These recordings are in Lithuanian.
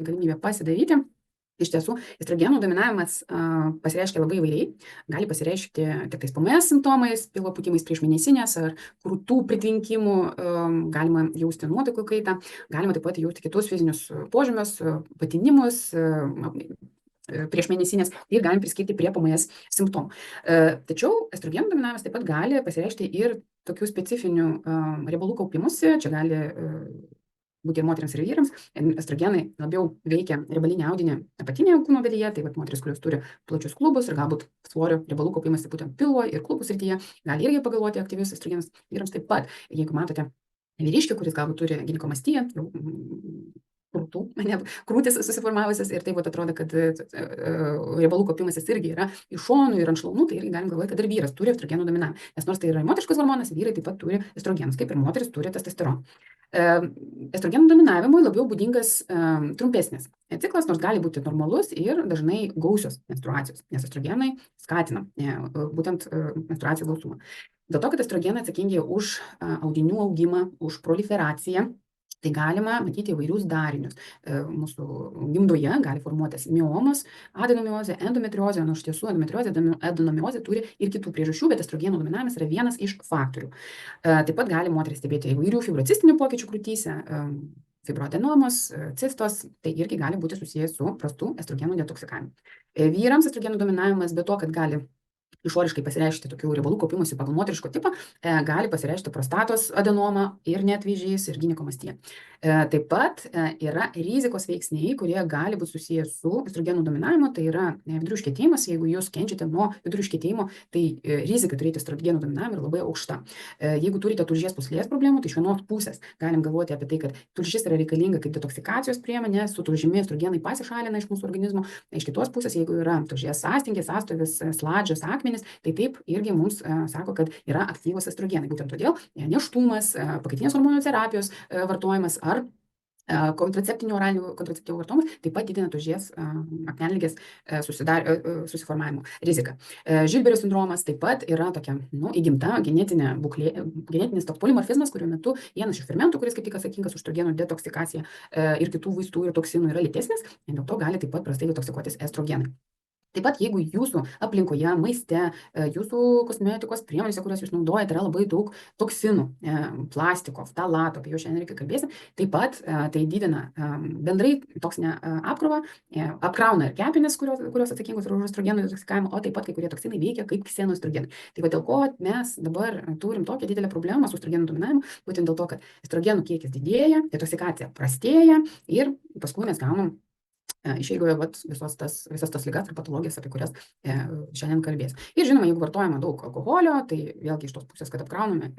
galimybė pasidaryti. Iš tiesų, estrogenų dominavimas pasireiškia labai įvairiai. Gali pasireikšti tik tais PMS simptomais, pilvo pūtimais prieš mėnesinės ar krūtų pritvinkimų, galima jausti nuotaikų kaitą, galima taip pat jausti kitus fizinius požymius, patinimus prieš mėnesinės ir galim priskirti prie PMS simptomų. Tačiau estrogenų dominavimas taip pat gali pasireikšti ir tokių specifinių riebalų kaupimusi. Čia gali būti ir moteriams ir vyrams. Estrogenai labiau veikia riebalinį audinį apatinėje kūno dalyje, tai moteris, kurios turi plačius klubus ir galbūt svorio riebalų kaupimasi būtent pilvo ir klubų srityje, gali irgi pagalvoti aktyvius estrogenus. Vyrams taip pat, jeigu matote vyriškį, kuris galbūt turi ginikomastiją, krūtis susiformavusias ir taip atrodo, kad riebalų kaupimasis irgi yra iš šonų ir ant šlaunų, tai irgi galim galvoti, kad ir vyras turi estrogenų dominavimą. Nes nors tai yra moteriškas hormonas, vyrai taip pat turi estrogenus, kaip ir moteris turi testosteroną. Estrogenų dominavimui labiau būdingas trumpesnis ciklas, nors gali būti normalus ir dažnai gausios menstruacijos, nes estrogenai skatina būtent menstruacijų gausumą. Dėl to, kad estrogenai atsakingi už audinių augimą, už proliferaciją, tai galima matyti įvairius darinius. Mūsų gimdoje gali formuotis miomos, adenomiozė, endometriozė, nors iš tiesų adenomiozė turi ir kitų priežasčių, bet estrogenų dominavimas yra vienas iš faktorių. Taip pat gali moteris stebėti įvairių fibrocistinių pokyčių krūtyse, fibroadenomos, cistos, tai irgi gali būti susijęs su prastų estrogenų detoksikavimu. Vyrams estrogenų dominavimas be to, kad gali išoriškai pasireikšti tokių riebalų kaupimusi pagal moteriško tipą, gali pasireikšti prostatos adenoma ir net vėžys ir ginekomastija. Taip pat yra rizikos veiksniai, kurie gali būti susijęs su estrogenų dominavimu, tai yra vidurių užkietėjimas. Jeigu jūs kenčiate nuo vidurių užkietėjimo, tai rizika turėti estrogenų dominavimą yra labai aukšta. Jeigu turite tulžies pūslės problemų, tai iš vienos pusės galim galvoti apie tai, kad tulžis yra reikalinga kaip detoksikacijos priemonė, su tulžimi estrogenai pasišalina iš mūsų organizmo. Iš kitos pusės, jeigu yra tulžies sąstingis, sąstovis, sladžios, akmenys, tai taip irgi mums sako, kad yra aktyvus estrogenai. Būtent todėl nėštumas, pakaitinės hormonų terapijos vartojimas ar kontraceptinių oralinių kontraceptyvų vartojimas taip pat didina tulžies akmenligės susiformavimo riziką. Žilberio sindromas taip pat yra tokia įgimta genetinė būklė, genetinis toks polimorfizmas, kurio metu vienas iš fermentų, kuris kaip tik atsakingas už estrogenų detoksikaciją ir kitų vaistų ir toksinų yra lėtesnis, dėl to gali taip pat prastai detoksikuotis estrogenai. Taip pat, jeigu jūsų aplinkoje, maiste, jūsų kosmetikos priemonėse, kurias jūs naudojate, yra labai daug toksinų, plastiko, ftalato, apie jau šiandien reikia kalbėti, taip pat tai didina bendrai toksinę apkrovą, apkrauna ir kepenis, kurios atsakingos už estrogenų detoksikavimą, o taip pat kai kurie toksinai veikia kaip ksenoestrogenai. Tai va dėl ko mes dabar turim tokią didelę problemą su estrogenų dominavimu, būtent dėl to, kad estrogenų kiekis didėja, detoksikacija prastėja ir paskui mes gaunam išeigoje visas tas ligas ir patologijas, apie kurias šiandien kalbės. Ir žinoma, jeigu vartojama daug alkoholio, tai vėlgi iš tos pusės, kad apkrauname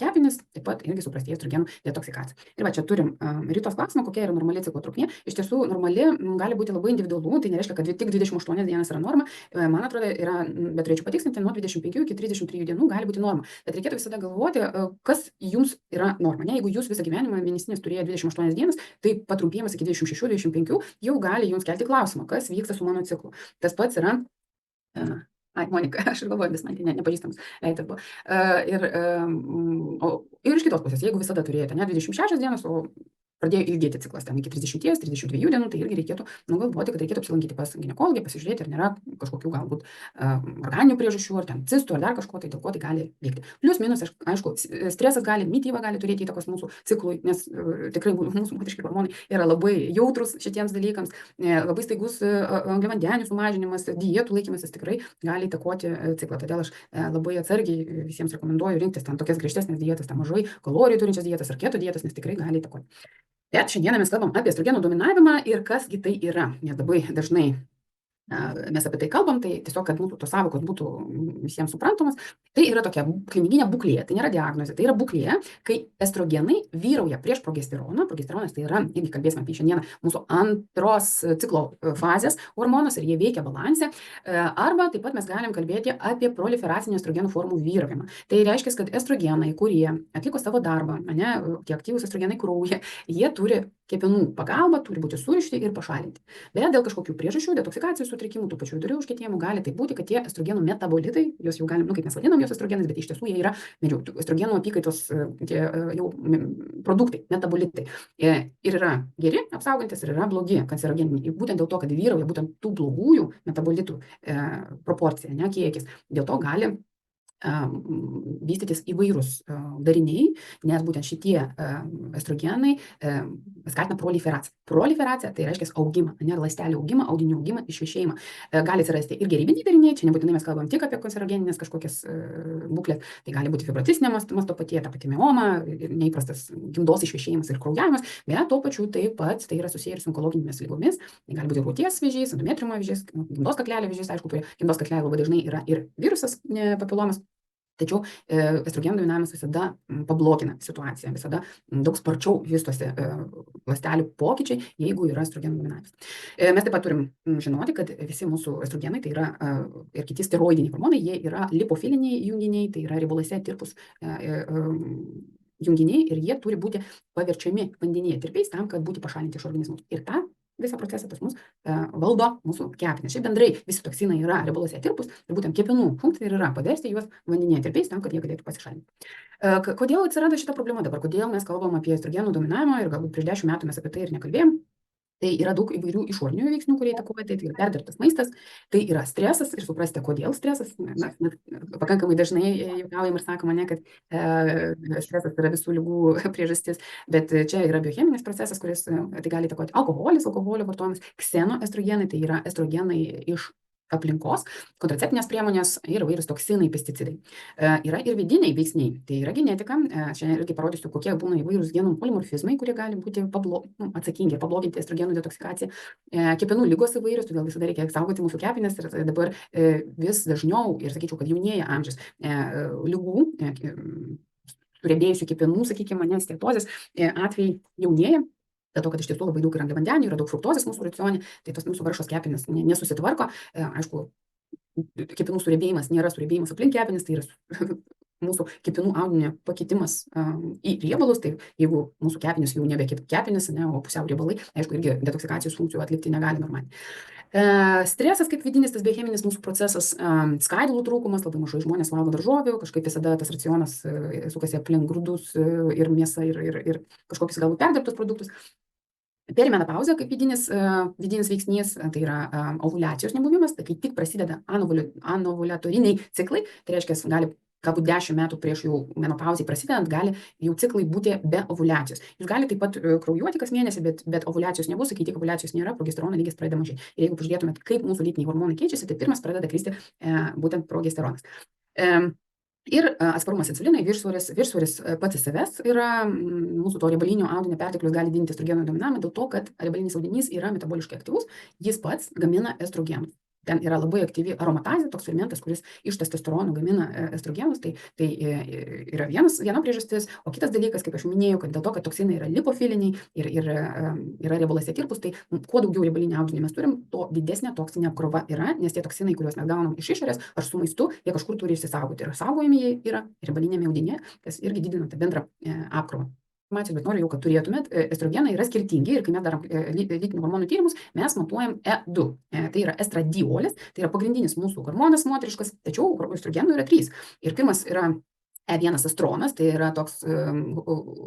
kepenis, taip pat irgi suprastėja estrogenų detoksikacija. Ir va čia turim Ritos klausimą, kokia yra normali ciklo trukmė. Iš tiesų, normali gali būti labai individualu, tai nereiškia, kad tik 28 dienas yra norma. Man atrodo, bet turėčiau patikslinti, nuo 25 iki 33 dienų gali būti norma. Bet reikėtų visada galvoti, kas jums yra norma. Jeigu jūs visą gyvenimą mėnesinės turėjo 28 dienas, tai patrumpėjimas iki 26-25 jau gali jums kelti klausimą, kas vyksta su mano ciklu. Tas pats yra, Monika, aš ir galvoju, vis man tai nepažįstamas veidas buvo. Ir iš kitos pusės, jeigu visada turėjote ne 26 dienas, o pradėjo ilgėti ciklas ten iki 30-32 dienų, tai irgi reikėtų galvoti, kad reikėtų apsilankyti pas ginekologę, pasižiūrėti, ar nėra kažkokių galbūt organinių priežasčių, ar ten cistų, ar dar kažko, tai dėl ko tai gali vykti. Plius, minus, aišku, stresas gali, mityba gali turėti įtakos mūsų ciklui, nes tikrai mūsų moteriški hormonai yra labai jautrus šitiems dalykams, labai staigus angliavandenių sumažinimas, dietų laikymasis tikrai gali įtakoti ciklą. Todėl aš labai atsargiai visiems rekomenduoju rinktis ten tokias griežtesnės dietas, ten mažai kalorijų turinčias dietas ar keto dietas, nes tikrai gali įtakoti. Bet šiandieną mes kalbam apie estrogenų dominavimą ir kasgi tai yra, nes labai dažnai mes apie tai kalbam, tai tiesiog, kad mūsų tos sąvokos būtų visiems suprantamas, tai yra tokia klinikinė būklė, tai nėra diagnozė, tai yra būklė, kai estrogenai vyrauja prieš progesteroną. Progesteronas tai yra, irgi kalbėsime apie šiandieną, mūsų antros ciklo fazės hormonas ir jie veikia balanse, arba taip pat mes galim kalbėti apie proliferacinių estrogenų formų vyravimą. Tai reiškia, kad estrogenai, kurie atliko savo darbą, tie aktyvūs estrogenai kraujyje, jie turi kepenų pagalba turi būti surišti ir pašalinti. Bet dėl kažkokių priežasčių, detoksikacinių sutrikimų, tų pačių vidurių užkietėjimų gali tai būti, kad tie estrogenų metabolitai, jos jau galim, kaip mes vadinam jos estrogenais, bet iš tiesų jie yra estrogenų apykaitos tie jau produktai, metabolitai. Ir yra geri apsaugantis, ir yra blogi kancerogeniniai. Būtent dėl to, kad vyrauja būtent tų blogųjų metabolitų proporcija, ne, kiekis, dėl to gali vystytis įvairūs dariniai, nes būtent šitie estrogenai skatina proliferaciją. Proliferacija tai reiškia augimą, ne, ląstelių augimą, audinių augimą, išvešėjimą. Gali atsirasti ir gerybiniai dariniai, čia nebūtinai mes kalbam tik apie kancerogeninės kažkokias būklės, tai gali būti fibrocitinė mastopatija, ta pati mioma, neįprastas gimdos išvešėjimas ir kraujavimas, bet tuo pačiu taip pat tai yra susiję ir su onkologinėmis ligomis, tai gali būti krūties vėžys, endometriumo vėžys, gimdos kaklelio vėžys, aišku, prie gimdos kaklelio labai dažnai yra ir virusas papilomas. Tačiau estrogenų dominavimas visada pablogina situaciją, visada daug sparčiau vystosi ląstelių pokyčiai, jeigu yra estrogenų dominavimas. Mes taip pat turim žinoti, kad visi mūsų estrogenai, tai yra ir kiti steroidiniai hormonai, jie yra lipofiliniai junginiai, tai yra riebaluose tirpūs junginiai ir jie turi būti paverčiami vandenyje tirpiais tam, kad būtų pašalinti iš organizmo. Ir tą visą procesą pas mus valdo mūsų kepenys. Šiaip bendrai visi toksinai yra riebaluose tirpūs ir būtent kepenų funkcija yra paversti juos vandenyje tirpiais tam, kad jie galėtų pasišalinti. Kodėl atsirado šita problema dabar? Kodėl mes kalbam apie estrogenų dominavimą ir galbūt prieš 10 metų mes apie tai ir nekalbėjom? Tai yra daug įvairių išorinių veiksnių, kurie įtakoja, tai yra perdirbtas maistas, tai yra stresas ir suprasite, kodėl stresas. Mes pakankamai dažnai juokaujam ir sakom, ne, kad stresas yra visų ligų priežastis, bet čia yra biocheminis procesas, kuris tai gali įtakoti alkoholis, alkoholio vartojimas, ksenoestrogenai, tai yra estrogenai iš aplinkos, kontraceptinės priemonės ir įvairūs toksinai, pesticidai. Yra ir vidiniai veiksniai, tai yra genetika. Šiandien irgi parodysiu, kokie būna įvairūs genų polimorfizmai, kurie gali būti atsakingi ir pabloginti estrogenų detoksikaciją. Kepenų ligos įvairios, todėl visada reikia saugoti mūsų kepenis ir dabar vis dažniau, ir sakyčiau, kad jaunėja amžius ligų, surėbėjusių kepenų, sakykime, steatozės atvejai jaunėja. Dėl to, kad iš tiesų labai daug yra angliavandenių, yra daug fruktozės mūsų racione, tai tos mūsų vargšos kepenys nesusitvarko. Aišku, kepenų surėbėjimas nėra surėbėjimas aplink kepenis, tai yra mūsų kepenų audinio pakitimas į riebalus, tai jeigu mūsų kepenys jau nebe kepenys, ne, o pusiau riebalai, aišku, irgi detoksikacijos funkcijų atlikti negali normaliai. Stresas kaip vidinis, tas biocheminis mūsų procesas, skaidulų trūkumas, labai mažai žmonės valgo daržovių, kažkaip visada tas racionas sukasi aplink grūdus ir mėsą ir kažkokius galbūt perdirbtus produktus. Perimenopauzė kaip vidinis veiksnys, tai yra ovuliacijos nebuvimas, tai kai tik prasideda anovuliatoriniai ciklai, tai reiškia, gali galbūt 10 metų prieš jau menopauzai prasidedant, gali jau ciklai būti be ovuliacijos. Jūs galite taip pat kraujuoti kas mėnesį, bet ovuliacijos nebus, kai tik ovuliacijos nėra, progesterono lygis pradeda mažėti. Ir jeigu pažiūrėtumėt, kaip mūsų lytiniai hormonai keičiasi, tai pirmas pradeda kristi būtent progesteronas. Ir atsparumas insulinui, viršsvoris pats iš savęs yra mūsų to riebalinio audinio perteklius gali didinti estrogenų dominavimą dėl to, kad riebalinis audinys yra metaboliškai aktyvus, jis pats gamina estrogenus. Ten yra labai aktyvi aromatazė, toks fermentas, kuris iš testosteronų gamina estrogenus, tai yra viena priežastis, o kitas dalykas, kaip aš minėjau, kad dėl to, kad toksinai yra lipofiliniai ir yra riebaluose tirpūs, tai kuo daugiau riebalinio audinio mes turim, to didesnė toksinė apkrova yra, nes tie toksinai, kuriuos mes gaunam iš išorės ar su maistu, jie kažkur turi išsisaugoti ir saugojami jie yra riebalinėme audinyje, kas irgi didina tą bendrą apkrovą. Bet noriu jau, kad turėtumėt, estrogenai yra skirtingi ir kai mes darom lytinių hormonų tyrimus, mes matuojam E2. Tai yra estradiolis, tai yra pagrindinis mūsų hormonas moteriškas, tačiau estrogenų yra 3. Ir pirmas yra E1 estronas, tai yra toks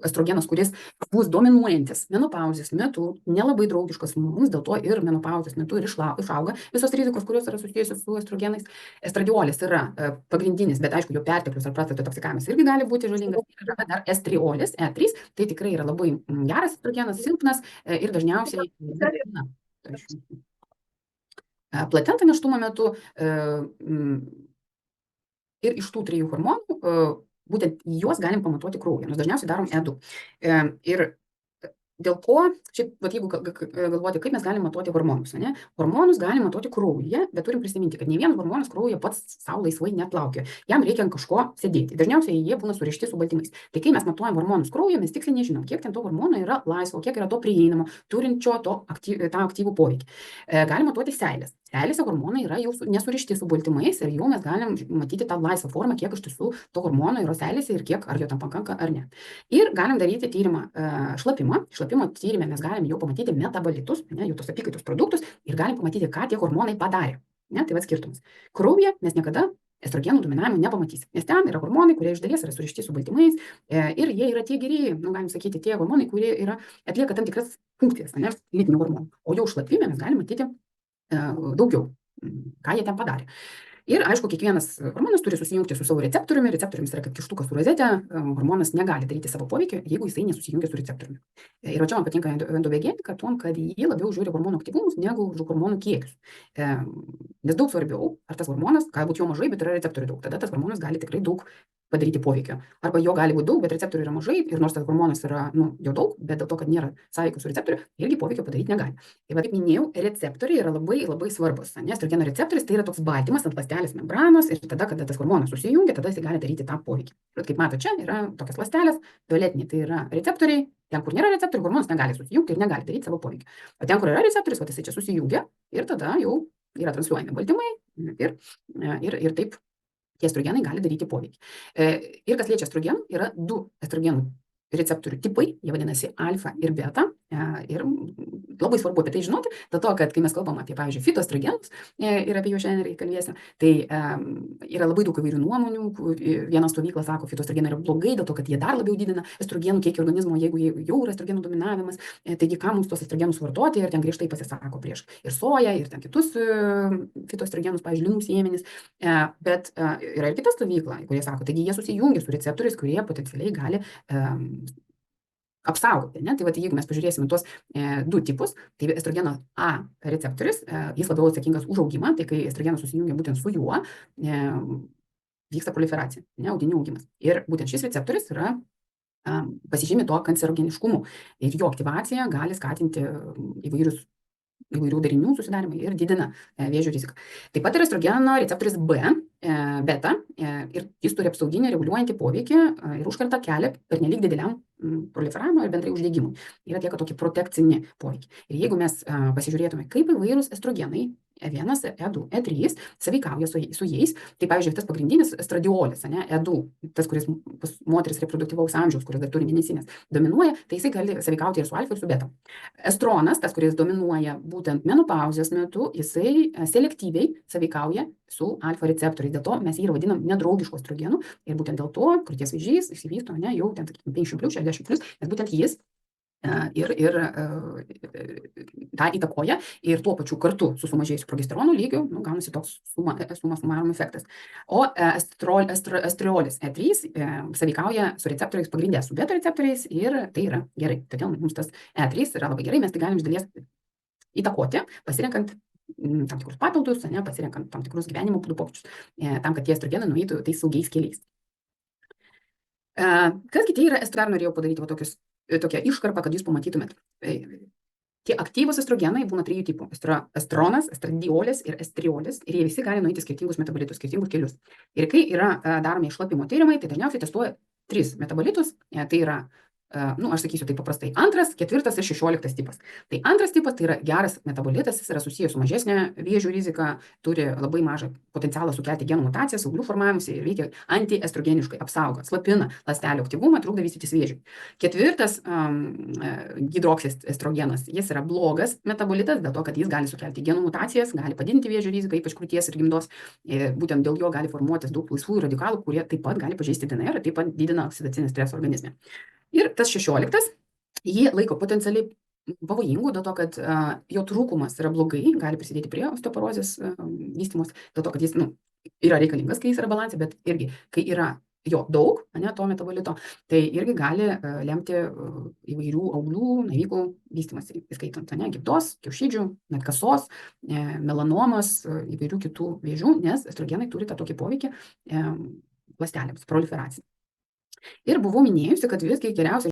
estrogenas, kuris bus dominuojantis menopauzės metu, nelabai draugiškas mums, dėl to ir menopauzės metu ir išauga visos rizikos, kurios yra susijusios su estrogenais. Estradiolis yra pagrindinis, bet aišku, jo perteklius ar prostatos toksikavimas irgi gali būti žalingas. Ir dar estriolis, E3, tai tikrai yra labai geras estrogenas, silpnas ir dažniausiai placenta nėštumo metu. Ir iš tų 3 hormonų, būtent juos galim pamatuoti kraują, nors dažniausiai darom E2. Ir dėl ko, šiaip, jeigu galvoti, kaip mes galim matuoti hormonus, ne? Hormonus galim matuoti kraujyje, bet turim prisiminti, kad nei vienas hormonas kraujyje pats savo laisvai neatplaukia. Jam reikia ant kažko sėdėti. Dažniausiai jie būna surišti su baltymais. Tai kai mes matuojam hormonus kraujyje, mes tiksliai nežinom, kiek ten to hormono yra laisvo, kiek yra to prieinamo, turinčio tą aktyvų poveikį. Galim matuoti seilės. ląstelėse hormonai yra jau nesurišti su baltymais ir jau mes galim matyti tą laisvą formą, kiek iš tiesų to hormono yra ląstelėse ir kiek, ar jo tam pakanka ar ne. Ir galim daryti tyrimą šlapimo. Šlapimo tyrime mes galim jau pamatyti metabolitus, jų tos apykaitos produktus ir galim pamatyti, ką tie hormonai padarė. Tai skirtumas. Kraujyje mes niekada estrogenų dominavimo nepamatysim, nes ten yra hormonai, kurie iš dalies yra surišti su baltymais ir jie yra tie geri, galim sakyti, tie hormonai, kurie atlieka tam tikras funkcijas, lytinių hormonų. O jau šlapime mes galim matyti daugiau, ką jie ten padarė. Ir aišku, kiekvienas hormonas turi susijungti su savo receptoriumi. Receptorius yra kaip kištukas su rozete. Hormonas negali daryti savo poveikio, jeigu jisai nesusijungia su receptoriumi. Ir čia man patinka endovegenika tuom, kad jie labiau žiūri hormonų aktyvumus negu hormonų kiekius. Nes daug svarbiau, ar tas hormonas, galbūt jo mažai, bet yra receptorių daug. Tada tas hormonas gali tikrai daug padaryti poveikio. Arba jo gali būti daug, bet receptorių yra mažai ir nors tas hormonas yra jo daug, bet dėl to, kad nėra sąveikos su receptoriu, irgi poveikio padaryti negali. Tai kaip minėjau, receptoriai yra labai, labai svarbus. Estrogeno receptorius tai yra toks baltymas ant ląstelės membranos ir tada, kada tas hormonas susijungia, tada jis gali daryti tą poveikį. Ir kaip matote, čia yra tokias ląstelės, violetiniai tai yra receptoriai, ten, kur nėra receptorių, hormonas negali susijungti ir negali daryti savo poveikį. O ten, kur yra receptorius, jisai čia susijungia ir tada jau yra transliuojami baltymai ir taip tie estrogenai gali daryti poveikį. Ir kas liečia estrogenų, yra 2 estrogenų receptorių tipai, jie vadinasi alfa ir beta. Ir labai svarbu apie tai žinoti, dėl to, kad kai mes kalbam apie, pavyzdžiui, fitoestrogenus ir apie juos šiandien kalbėsime, tai yra labai daug įvairių nuomonių. Viena stovykla sako, fitoestrogenai yra blogai, dėl to, kad jie dar labiau didina estrogenų kiekį organizmo, jeigu jau yra estrogenų dominavimas, taigi ką mums tos estrogenus vartoti, ir ten griežtai pasisako prieš ir soją, ir ten kitus fitoestrogenus, pavyzdžiui, linų sėmenis. Bet yra ir kita stovykla, kurie sako, taigi jie susijungia su receptoriais, kurie potencialiai gali apsaugoti. Tai jeigu mes pažiūrėsime tuos 2 tipus, tai estrogeno A receptorius, jis labiau atsakingas už augimą, tai kai estrogenas susijungia būtent su juo, vyksta proliferacija, audinių augimas. Ir būtent šis receptorius yra pasižymi to kancerogeniškumu ir jo aktyvacija gali skatinti įvairių darinių susidarimą ir didina vėžio riziką. Taip pat yra estrogeno receptorius B, beta, ir jis turi apsauginį reguliuojantį poveikį ir užkerta kelią pernelyg dideliam proliferavimui ir bendrai uždegimui. Ir atlieka tokį protekcinį poveikį. Ir jeigu mes pasižiūrėtume, kaip įvairūs estrogenai E1, E2, E3 sąveikauja su jais, tai pavyzdžiui, tas pagrindinis estradiolis, E2, tas, kuris pas moteris reproduktyvaus amžiaus, kuris dar turi mėnesinės, dominuoja, tai jisai gali sąveikauti ir su alfa, ir su beta. Estronas, tas, kuris dominuoja būtent menopauzės metu, jisai selektyviai sąveikauja su alfa receptoriais. Dėl to mes jį ir vadinam nedraugišku estrogenu ir būtent dėl to krūties vėžys išsivysto jau ten 50+, 60+, nes būtent jis ir tą įtakoja ir tuo pačiu kartu su sumažėjusiu progesterono lygiu gaunasi toks suma sumarum efektas. O estriolis E3 sąveikauja su receptoriais pagrindė su beta receptoriais ir tai yra gerai. Todėl mums tas E3 yra labai gerai, mes tai galim iš dalies įtakoti, pasirenkant tam tikrus papildus, pasirenkant tam tikrus gyvenimo būdų pokyčius, tam, kad tie estrogenai nueitų tais saugiais keliais. Kas kiti yra, dar norėjau padaryti tokią iškarpą, kad jūs pamatytumėt. Tie aktyvūs estrogenai būna 3 tipų. Estronas, estradiolis ir estriolis. Ir jie visi gali nueiti skirtingus metabolitus, skirtingus kelius. Ir kai yra daromi šlapimo tyrimai, tai dažniausiai testuoja 3 metabolitus. Tai yra, aš sakysiu taip paprastai, 2, 4 ir 16 tipas. Tai 2 tipas tai yra geras metabolitas, jis yra susijęs su mažesnė vėžio rizika, turi labai mažą potencialą sukelti genų mutacijas, auglių formavimusi ir veikia antiestrogeniškai, apsaugo, slopina ląstelių aktyvumą, trukdo vystytis vėžiui. 4 hidroksis estrogenas, jis yra blogas metabolitas, dėl to, kad jis gali sukelti genų mutacijas, gali padidinti vėžio riziką, ypač krūties ir gimdos. Būtent dėl jo gali formuotis daug laisvųjų radikalų, kurie taip pat gali pažeisti DNR ir taip pat didina oksidacinį stresą organizme. Ir tas 16, jį laiko potencialiai pavojingų, dėl to, kad jo trūkumas yra blogai, gali prisidėti prie osteoporozės vystymos, dėl to, kad jis yra reikalingas, kai jis yra balansė, bet irgi, kai yra jo daug, to metabolito, tai irgi gali lemti įvairių auglių, navikų vystymas, įskaitant gimdos, kiaušidžių, net kasos, melanomos, įvairių kitų vėžių, nes estrogenai turi tą tokį poveikį ląstelėms, proliferacijai. Ir buvau minėjusi, kad visgi geriausia